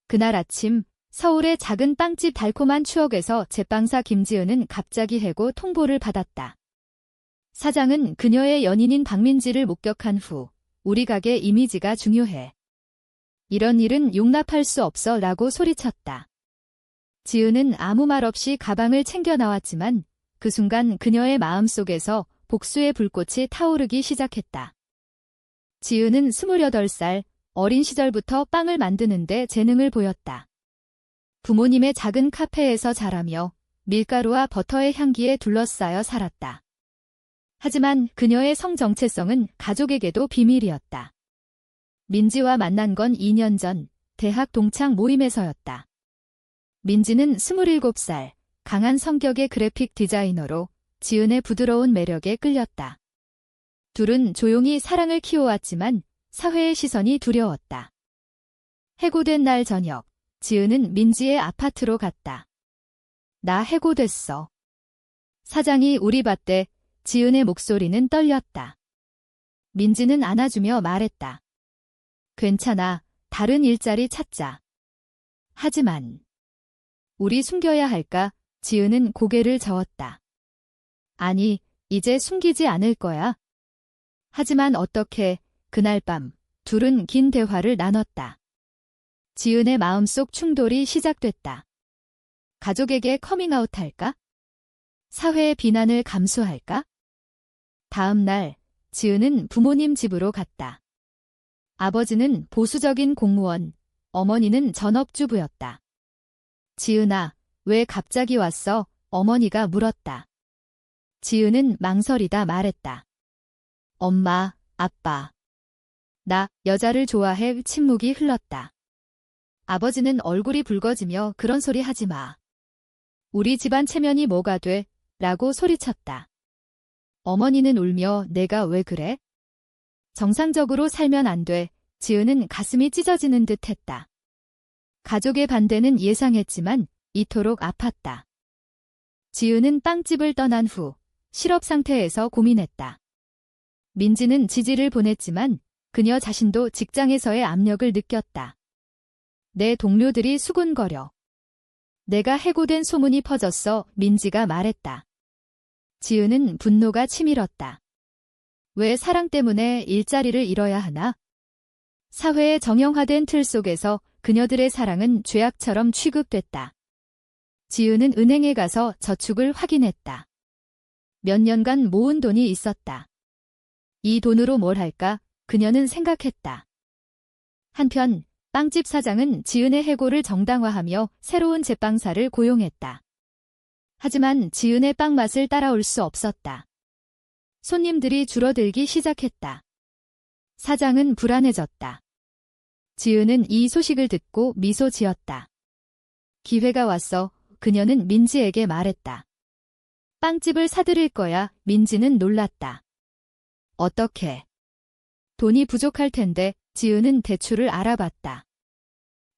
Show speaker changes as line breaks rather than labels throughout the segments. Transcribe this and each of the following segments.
그날 아침 서울의 작은 빵집 달콤한 추억에서 제빵사 김지은은 갑자기 해고 통보를 받았다. 사장은 그녀의 연인인 박민지를 목격한 후 우리 가게 이미지가 중요해. 이런 일은 용납할 수 없어 라고 소리쳤다. 지은은 아무 말 없이 가방을 챙겨 나왔지만 그 순간 그녀의 마음속에서 복수의 불꽃이 타오르기 시작했다. 지은은 28살, 어린 시절부터 빵을 만드는데 재능을 보였다. 부모님의 작은 카페에서 자라며 밀가루와 버터의 향기에 둘러싸여 살았다. 하지만 그녀의 성정체성은 가족에게도 비밀이었다. 민지와 만난 건 2년 전 대학 동창 모임에서였다. 민지는 27살, 강한 성격의 그래픽 디자이너로 지은의 부드러운 매력에 끌렸다. 둘은 조용히 사랑을 키워왔지만 사회의 시선이 두려웠다. 해고된 날 저녁, 지은은 민지의 아파트로 갔다. 나 해고됐어. 사장이 우리 봤대. 지은의 목소리는 떨렸다. 민지는 안아주며 말했다. 괜찮아. 다른 일자리 찾자. 하지만 우리 숨겨야 할까? 지은은 고개를 저었다. 아니, 이제 숨기지 않을 거야. 하지만 어떻게? 그날 밤 둘은 긴 대화를 나눴다. 지은의 마음속 충돌이 시작됐다. 가족에게 커밍아웃할까? 사회의 비난을 감수할까? 다음 날 지은은 부모님 집으로 갔다. 아버지는 보수적인 공무원, 어머니는 전업주부였다. 지은아, 왜 갑자기 왔어? 어머니가 물었다. 지은은 망설이다 말했다. 엄마, 아빠. 나 여자를 좋아해. 침묵이 흘렀다. 아버지는 얼굴이 붉어지며 그런 소리 하지 마. 우리 집안 체면이 뭐가 돼? 라고 소리쳤다. 어머니는 울며 내가 왜 그래? 정상적으로 살면 안 돼. 지은은 가슴이 찢어지는 듯 했다. 가족의 반대는 예상했지만 이토록 아팠다. 지은은 빵집을 떠난 후 실업 상태에서 고민했다. 민지는 지지를 보냈지만 그녀 자신도 직장에서의 압력을 느꼈다. 내 동료들이 수군거려. 내가 해고된 소문이 퍼졌어. 민지가 말했다. 지은은 분노가 치밀었다. 왜 사랑 때문에 일자리를 잃어야 하나? 사회의 정형화된 틀 속에서 그녀들의 사랑은 죄악처럼 취급됐다. 지은은 은행에 가서 저축을 확인했다. 몇 년간 모은 돈이 있었다. 이 돈으로 뭘 할까? 그녀는 생각했다. 한편 빵집 사장은 지은의 해고를 정당화하며 새로운 제빵사를 고용했다. 하지만 지은의 빵 맛을 따라올 수 없었다. 손님들이 줄어들기 시작했다. 사장은 불안해졌다. 지은은 이 소식을 듣고 미소 지었다. 기회가 왔어. 그녀는 민지에게 말했다. 빵집을 사들일 거야. 민지는 놀랐다. 어떻게? 돈이 부족할 텐데. 지은은 대출을 알아봤다.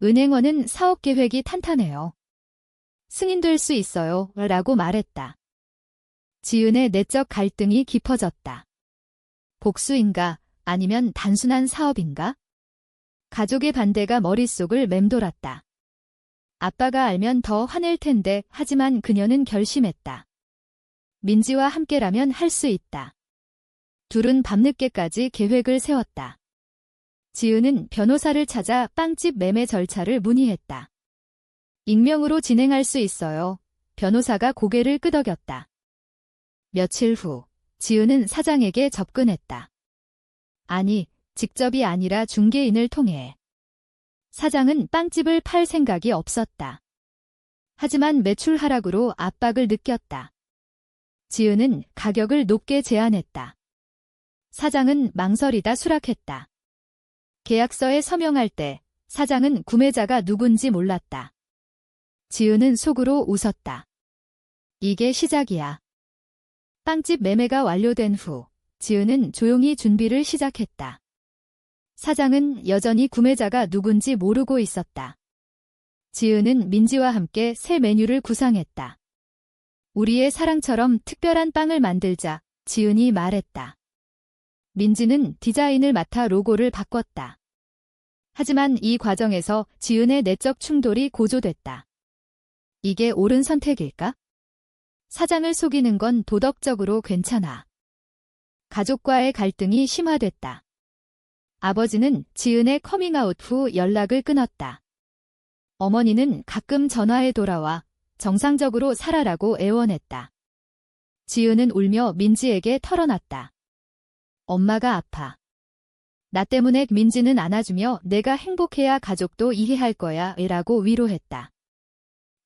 은행원은 사업 계획이 탄탄해요. 승인될 수 있어요. 라고 말했다. 지은의 내적 갈등이 깊어졌다. 복수인가? 아니면 단순한 사업인가? 가족의 반대가 머릿속을 맴돌았다. 아빠가 알면 더 화낼 텐데. 하지만 그녀는 결심했다. 민지와 함께라면 할 수 있다. 둘은 밤늦게까지 계획을 세웠다. 지은은 변호사를 찾아 빵집 매매 절차를 문의했다. 익명으로 진행할 수 있어요. 변호사가 고개를 끄덕였다. 며칠 후 지은은 사장에게 접근했다. 아니, 직접이 아니라 중개인을 통해. 사장은 빵집을 팔 생각이 없었다. 하지만 매출 하락으로 압박을 느꼈다. 지은은 가격을 높게 제안했다. 사장은 망설이다 수락했다. 계약서에 서명할 때 사장은 구매자가 누군지 몰랐다. 지은은 속으로 웃었다. 이게 시작이야. 빵집 매매가 완료된 후 지은은 조용히 준비를 시작했다. 사장은 여전히 구매자가 누군지 모르고 있었다. 지은은 민지와 함께 새 메뉴를 구상했다. 우리의 사랑처럼 특별한 빵을 만들자. 지은이 말했다. 민지는 디자인을 맡아 로고를 바꿨다. 하지만 이 과정에서 지은의 내적 충돌이 고조됐다. 이게 옳은 선택일까? 사장을 속이는 건 도덕적으로 괜찮아. 가족과의 갈등이 심화됐다. 아버지는 지은의 커밍아웃 후 연락을 끊었다. 어머니는 가끔 전화에 돌아와 정상적으로 살아라고 애원했다. 지은은 울며 민지에게 털어놨다. 엄마가 아파. 나 때문에 민지는 안아주며 내가 행복해야 가족도 이해할 거야 라고 위로했다.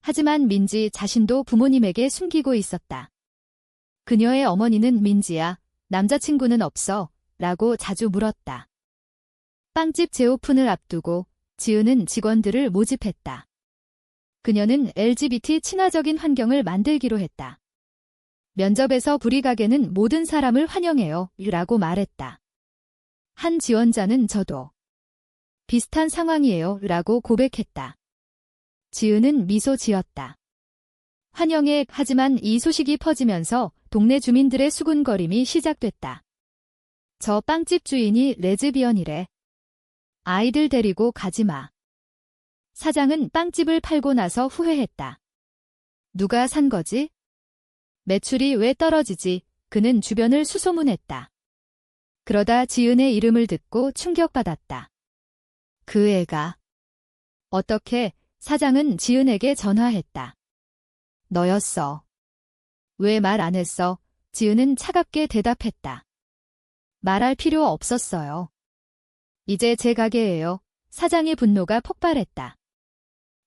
하지만 민지 자신도 부모님에게 숨기고 있었다. 그녀의 어머니는 민지야, 남자친구는 없어? 라고 자주 물었다. 빵집 재오픈을 앞두고 지은은 직원들을 모집했다. 그녀는 LGBT 친화적인 환경을 만들기로 했다. 면접에서 우리 가게는 모든 사람을 환영해요 라고 말했다. 한 지원자는 저도 비슷한 상황이에요 라고 고백했다. 지은은 미소 지었다. 환영해. 하지만 이 소식이 퍼지면서 동네 주민들의 수군거림이 시작됐다. 저 빵집 주인이 레즈비언이래. 아이들 데리고 가지 마. 사장은 빵집을 팔고 나서 후회했다. 누가 산 거지? 매출이 왜 떨어지지? 그는 주변을 수소문했다. 그러다 지은의 이름을 듣고 충격받았다. 그 애가. 어떻게? 사장은 지은에게 전화했다. 너였어. 왜 말 안 했어? 지은은 차갑게 대답했다. 말할 필요 없었어요. 이제 제 가게예요. 사장의 분노가 폭발했다.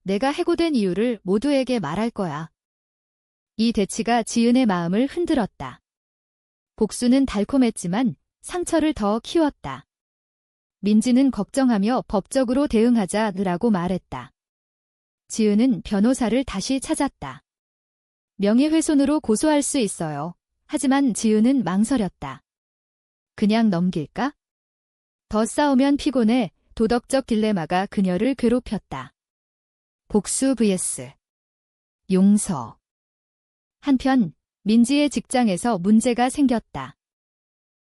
내가 해고된 이유를 모두에게 말할 거야. 이 대치가 지은의 마음을 흔들었다. 복수는 달콤했지만 상처를 더 키웠다. 민지는 걱정하며 법적으로 대응하자라고 말했다. 지은은 변호사를 다시 찾았다. 명예훼손으로 고소할 수 있어요. 하지만 지은은 망설였다. 그냥 넘길까? 더 싸우면 피곤해. 도덕적 딜레마가 그녀를 괴롭혔다. 복수 vs 용서. 한편 민지의 직장에서 문제가 생겼다.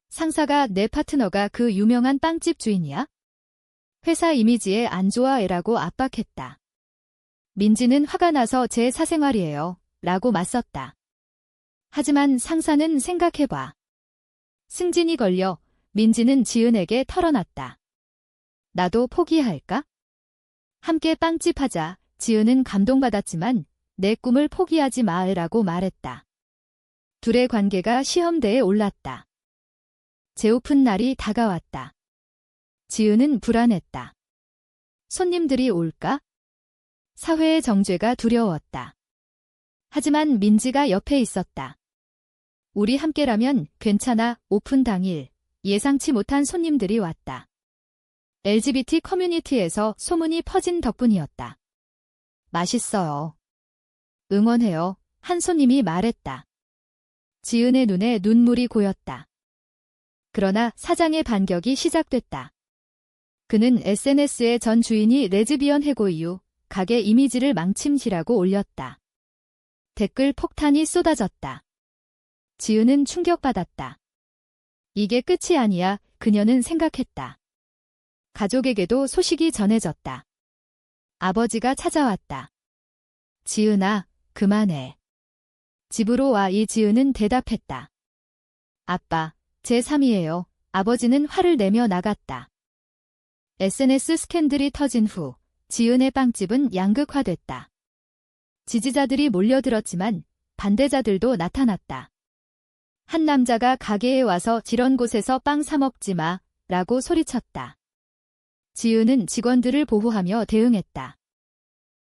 상사가 내 파트너가 그 유명한 빵집 주인이야? 회사 이미지에 안 좋아해라고 압박했다. 민지는 화가 나서 제 사생활이에요. 라고 맞섰다. 하지만 상사는 생각해봐. 승진이 걸려 민지는 지은에게 털어놨다. 나도 포기할까? 함께 빵집 하자. 지은은 감동받았지만 내 꿈을 포기하지 마라고 말했다. 둘의 관계가 시험대에 올랐다. 재오픈 날이 다가왔다. 지은은 불안했다. 손님들이 올까? 사회의 정죄가 두려웠다. 하지만 민지가 옆에 있었다. 우리 함께라면 괜찮아. 오픈 당일 예상치 못한 손님들이 왔다. LGBT 커뮤니티에서 소문이 퍼진 덕분이었다. 맛있어요. 응원해요. 한 손님이 말했다. 지은의 눈에 눈물이 고였다. 그러나 사장의 반격이 시작됐다. 그는 SNS에 전 주인이 레즈비언 해고 이후 가게 이미지를 망침시라고 올렸다. 댓글 폭탄이 쏟아졌다. 지은은 충격받았다. 이게 끝이 아니야. 그녀는 생각했다. 가족에게도 소식이 전해졌다. 아버지가 찾아왔다. 지은아, 그만해. 집으로 와. 이지은은 대답했다. 아빠, 제 3이에요. 아버지는 화를 내며 나갔다. SNS 스캔들이 터진 후 지은의 빵집은 양극화됐다. 지지자들이 몰려들었지만 반대자들도 나타났다. 한 남자가 가게에 와서 이런 곳에서 빵 사 먹지 마 라고 소리쳤다. 지은은 직원들을 보호하며 대응했다.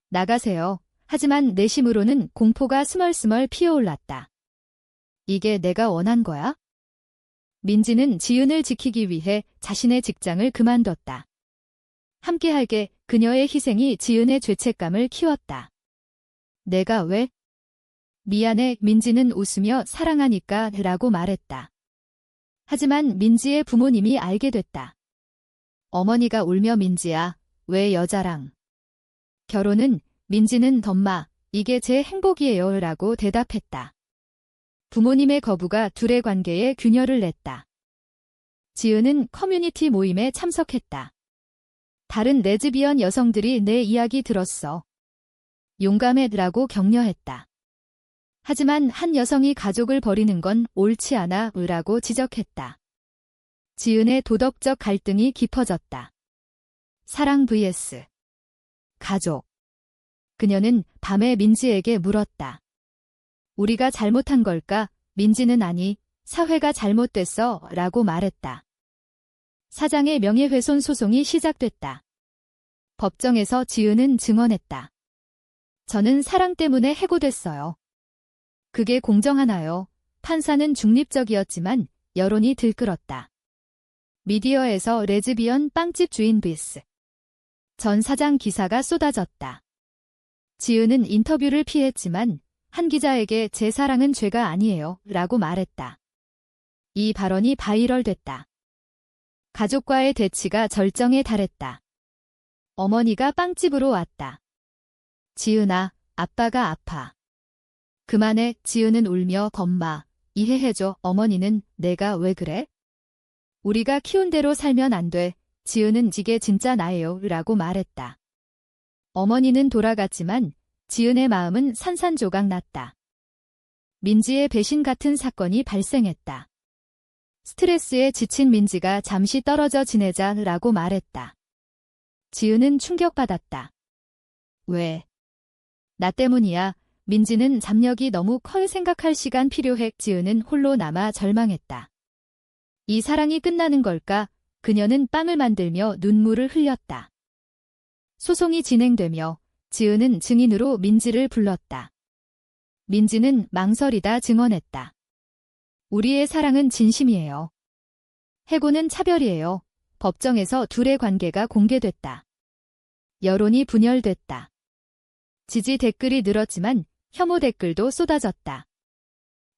나가세요. 하지만 내심으로는 공포가 스멀스멀 피어올랐다. 이게 내가 원한 거야? 민지는 지은을 지키기 위해 자신의 직장을 그만뒀다. 함께할게. 그녀의 희생이 지은의 죄책감을 키웠다. 내가 왜? 미안해. 민지는 웃으며 사랑하니까 라고 말했다. 하지만 민지의 부모님이 알게 됐다. 어머니가 울며 민지야, 왜 여자랑 결혼은? 민지는 덤마, 이게 제 행복이에요 라고 대답했다. 부모님의 거부가 둘의 관계에 균열을 냈다. 지은은 커뮤니티 모임에 참석했다. 다른 레즈비언 여성들이 내 이야기 들었어. 용감해라고 격려했다. 하지만 한 여성이 가족을 버리는 건 옳지 않아 라고 지적했다. 지은의 도덕적 갈등이 깊어졌다. 사랑 vs 가족. 그녀는 밤에 민지에게 물었다. 우리가 잘못한 걸까? 민지는 아니, 사회가 잘못됐어 라고 말했다. 사장의 명예훼손 소송이 시작됐다. 법정에서 지은은 증언했다. 저는 사랑 때문에 해고됐어요. 그게 공정하나요? 판사는 중립적이었지만 여론이 들끓었다. 미디어에서 레즈비언 빵집 주인 vs 전 사장 기사가 쏟아졌다. 지은은 인터뷰를 피했지만 한 기자에게 제 사랑은 죄가 아니에요 라고 말했다. 이 발언이 바이럴됐다. 가족과의 대치가 절정에 달했다. 어머니가 빵집으로 왔다. 지은아, 아빠가 아파. 그만해. 지은은 울며 엄마, 이해해줘. 어머니는 내가 왜 그래? 우리가 키운 대로 살면 안 돼. 지은은 이게 진짜 나예요 라고 말했다. 어머니는 돌아갔지만 지은의 마음은 산산조각 났다. 민지의 배신 같은 사건이 발생했다. 스트레스에 지친 민지가 잠시 떨어져 지내자 라고 말했다. 지은은 충격받았다. 왜? 나 때문이야. 민지는 잡력이 너무 커 생각할 시간 필요해. 지은은 홀로 남아 절망했다. 이 사랑이 끝나는 걸까? 그녀는 빵을 만들며 눈물을 흘렸다. 소송이 진행되며 지은은 증인으로 민지를 불렀다. 민지는 망설이다 증언했다. 우리의 사랑은 진심이에요. 해고는 차별이에요. 법정에서 둘의 관계가 공개됐다. 여론이 분열됐다. 지지 댓글이 늘었지만 혐오 댓글도 쏟아졌다.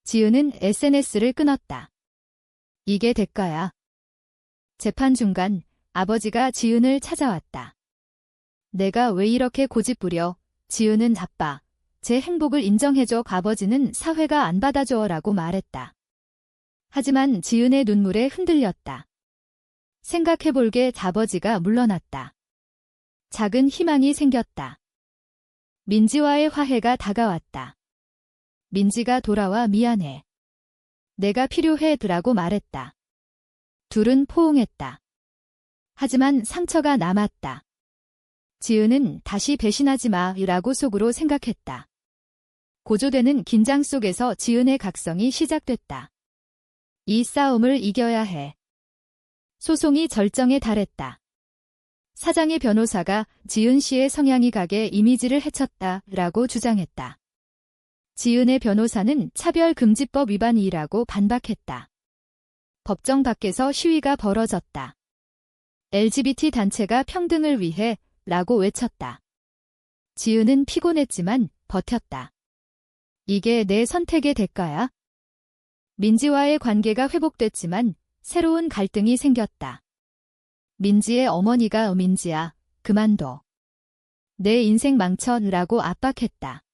지은은 SNS를 끊었다. 이게 대가야. 재판 중간 아버지가 지은을 찾아왔다. 내가 왜 이렇게 고집부려? 지은은 아빠, 제 행복을 인정해줘. 아버지는 사회가 안 받아줘 라고 말했다. 하지만 지은의 눈물에 흔들렸다. 생각해볼게. 아버지가 물러났다. 작은 희망이 생겼다. 민지와의 화해가 다가왔다. 민지가 돌아와 미안해. 내가 필요해 라고 말했다. 둘은 포옹했다. 하지만 상처가 남았다. 지은은 다시 배신하지 마 라고 속으로 생각했다. 고조되는 긴장 속에서 지은의 각성이 시작됐다. 이 싸움을 이겨야 해. 소송이 절정에 달했다. 사장의 변호사가 지은 씨의 성향이 가게 이미지를 해쳤다 라고 주장했다. 지은의 변호사는 차별금지법 위반이라고 반박했다. 법정 밖에서 시위가 벌어졌다. LGBT 단체가 평등을 위해 라고 외쳤다. 지은은 피곤했지만 버텼다. 이게 내 선택의 대가야? 민지와의 관계가 회복됐지만 새로운 갈등이 생겼다. 민지의 어머니가 민지야, 그만둬. 내 인생 망쳐 라고 압박했다.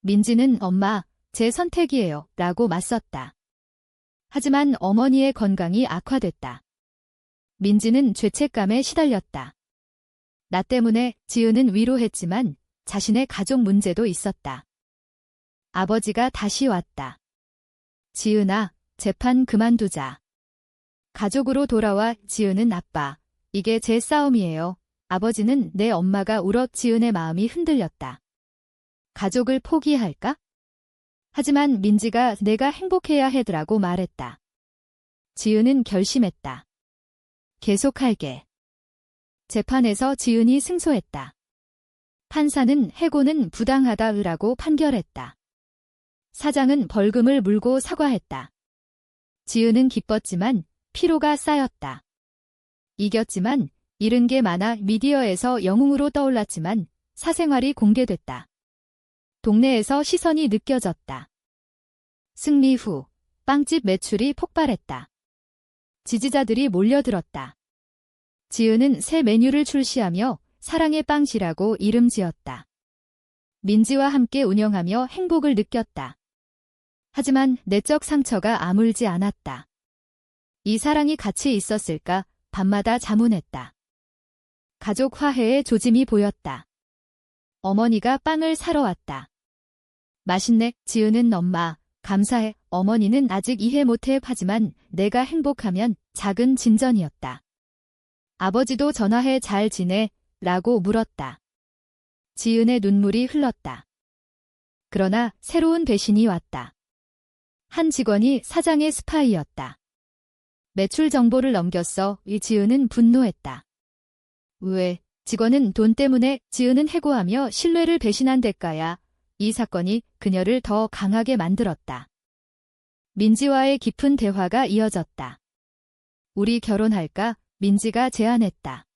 민지는 엄마, 제 선택이에요 라고 맞섰다. 하지만 어머니의 건강이 악화됐다. 민지는 죄책감에 시달렸다. 나 때문에. 지은은 위로했지만 자신의 가족 문제도 있었다. 아버지가 다시 왔다. 지은아, 재판 그만두자. 가족으로 돌아와. 지은은 아빠, 이게 제 싸움이에요. 아버지는 내 엄마가 울어. 지은의 마음이 흔들렸다. 가족을 포기할까? 하지만 민지가 내가 행복해야 해라고 말했다. 지은은 결심했다. 계속할게. 재판에서 지은이 승소했다. 판사는 해고는 부당하다라고 판결했다. 사장은 벌금을 물고 사과했다. 지은은 기뻤지만 피로가 쌓였다. 이겼지만 잃은 게 많아. 미디어에서 영웅으로 떠올랐지만 사생활이 공개됐다. 동네에서 시선이 느껴졌다. 승리 후 빵집 매출이 폭발했다. 지지자들이 몰려들었다. 지은은 새 메뉴를 출시하며 사랑의 빵시라고 이름 지었다. 민지와 함께 운영하며 행복을 느꼈다. 하지만 내적 상처가 아물지 않았다. 이 사랑이 같이 있었을까? 밤마다 자문했다. 가족 화해의 조짐이 보였다. 어머니가 빵을 사러 왔다. 맛있네, 지은은 엄마. 감사해. 어머니는 아직 이해 못해 하지만 내가 행복하면 작은 진전이었다. 아버지도 전화해 잘 지내? 라고 물었다. 지은의 눈물이 흘렀다. 그러나 새로운 배신이 왔다. 한 직원이 사장의 스파이였다. 매출 정보를 넘겼어. 이 지은은 분노했다. 왜? 직원은 돈 때문에. 지은은 해고하며 신뢰를 배신한 대가야. 이 사건이 그녀를 더 강하게 만들었다. 민지와의 깊은 대화가 이어졌다. 우리 결혼할까? 민지가 제안했다.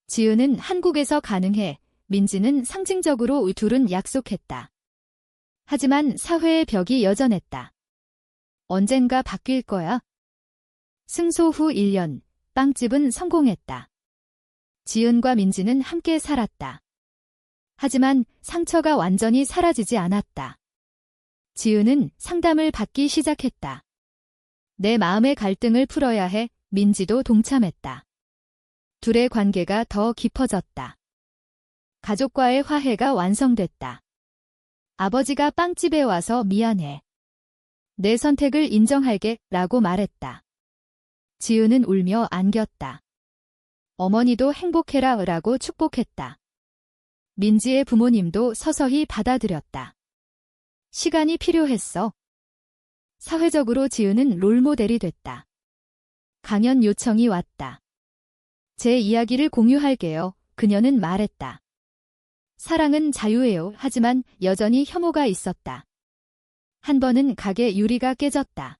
지은은 한국에서 가능해. 민지는 상징적으로 둘은 약속했다. 하지만 사회의 벽이 여전했다. 언젠가 바뀔 거야. 승소 후 1년, 빵집은 성공했다. 지은과 민지는 함께 살았다. 하지만 상처가 완전히 사라지지 않았다. 지은은 상담을 받기 시작했다. 내 마음의 갈등을 풀어야 해. 민지도 동참했다. 둘의 관계가 더 깊어졌다. 가족과의 화해가 완성됐다. 아버지가 빵집에 와서 미안해. 내 선택을 인정할게 라고 말했다. 지은은 울며 안겼다. 어머니도 행복해라 라고 축복했다. 민지의 부모님도 서서히 받아들였다. 시간이 필요했어. 사회적으로 지은은 롤모델이 됐다. 강연 요청이 왔다. 제 이야기를 공유할게요. 그녀는 말했다. 사랑은 자유예요. 하지만 여전히 혐오가 있었다. 한 번은 가게 유리가 깨졌다.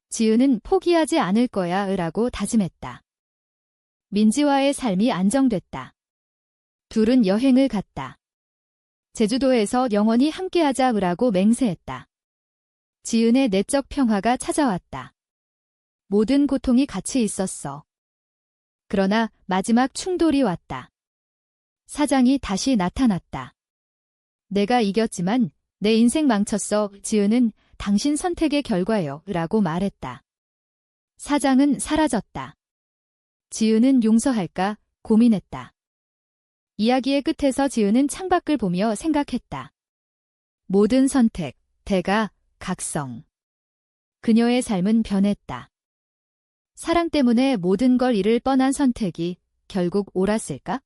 지은은 포기하지 않을 거야 라고 다짐했다. 민지와의 삶이 안정됐다. 둘은 여행을 갔다. 제주도에서 영원히 함께하자 라고 맹세했다. 지은의 내적 평화가 찾아왔다. 모든 고통이 같이 있었어. 그러나 마지막 충돌이 왔다. 사장이 다시 나타났다. 내가 이겼지만 내 인생 망쳤어. 지은은 당신 선택의 결과요 라고 말했다. 사장은 사라졌다. 지은은 용서할까 고민했다. 이야기의 끝에서 지은은 창밖을 보며 생각했다. 모든 선택, 대가, 각성. 그녀의 삶은 변했다. 사랑 때문에 모든 걸 잃을 뻔한 선택이 결국 옳았을까?